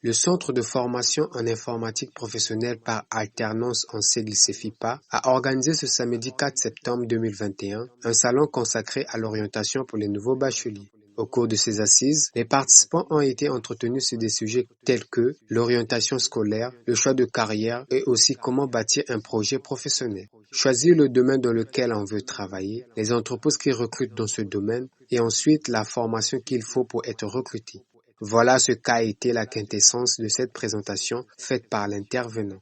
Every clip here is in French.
Le Centre de formation en informatique professionnelle par alternance en sigle CEFIPA a organisé ce samedi 4 septembre 2021 un salon consacré à l'orientation pour les nouveaux bacheliers. Au cours de ces assises, les participants ont été entretenus sur des sujets tels que l'orientation scolaire, le choix de carrière et aussi comment bâtir un projet professionnel. Choisir le domaine dans lequel on veut travailler, les entreprises qui recrutent dans ce domaine et ensuite la formation qu'il faut pour être recruté. Voilà ce qu'a été la quintessence de cette présentation faite par l'intervenant.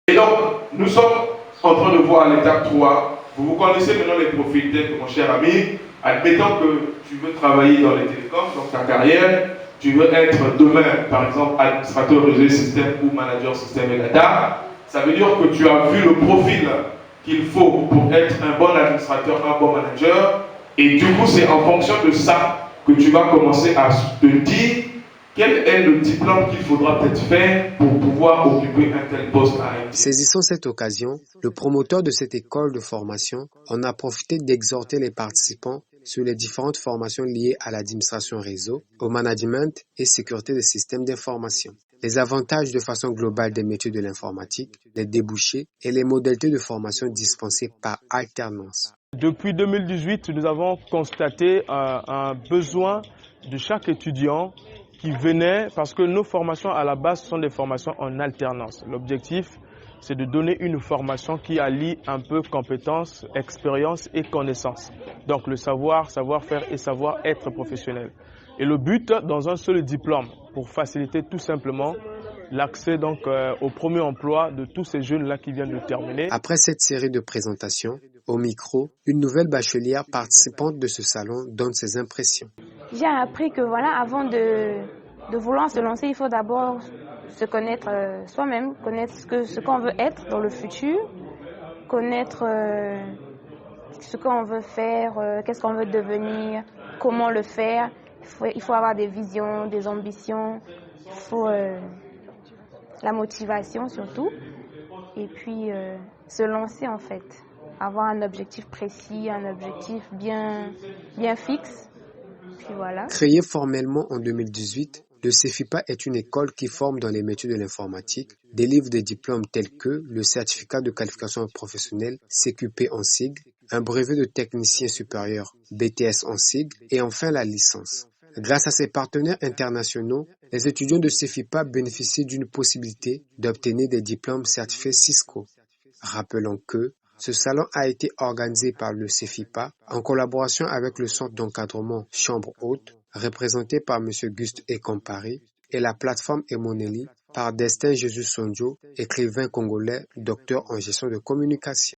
Et donc, nous sommes en train de voir l'étape 3. Vous connaissez maintenant les profils tels, mon cher ami. Admettons que tu veux travailler dans les télécoms, dans ta carrière, tu veux être demain, par exemple, administrateur réseau et système ou manager système et data. Ça veut dire que tu as vu le profil qu'il faut pour être un bon administrateur, un bon manager. Et du coup, c'est en fonction de ça que tu vas commencer à te dire quel est le diplôme qu'il faudra peut-être faire pour pouvoir occuper un tel poste à un. Saisissant cette occasion, le promoteur de cette école de formation en a profité d'exhorter les participants sur les différentes formations liées à l'administration réseau, au management et sécurité des systèmes d'information, les avantages de façon globale des métiers de l'informatique, les débouchés et les modalités de formation dispensées par alternance. Depuis 2018, nous avons constaté un besoin de chaque étudiant qui venait, parce que nos formations à la base sont des formations en alternance. L'objectif, c'est de donner une formation qui allie un peu compétences, expérience et connaissances. Donc le savoir-faire et savoir-être professionnel. Et le but, dans un seul diplôme, pour faciliter tout simplement l'accès donc au premier emploi de tous ces jeunes-là qui viennent de terminer. Après cette série de présentations, au micro, une nouvelle bachelière participante de ce salon donne ses impressions. J'ai appris que voilà, avant de vouloir se lancer, il faut d'abord se connaître soi-même, connaître ce qu'on veut être dans le futur, connaître ce qu'on veut faire, qu'est-ce qu'on veut devenir, comment le faire. Il faut avoir des visions, des ambitions, il faut la motivation surtout, et puis se lancer en fait, avoir un objectif précis, un objectif bien fixe. Puis voilà. Créé formellement en 2018, le CEFIPA est une école qui forme dans les métiers de l'informatique, délivre des diplômes tels que le certificat de qualification professionnelle CQP en sigle, un brevet de technicien supérieur BTS en sigle et enfin la licence. Grâce à ses partenaires internationaux, les étudiants de CEFIPA bénéficient d'une possibilité d'obtenir des diplômes certifiés Cisco. Rappelons que ce salon a été organisé par le CEFIPA en collaboration avec le Centre d'encadrement Chambre Haute, représenté par M. Gust Ekompari, et la plateforme Emoneli par Destin Jesus Sonjo, écrivain congolais, docteur en gestion de communication.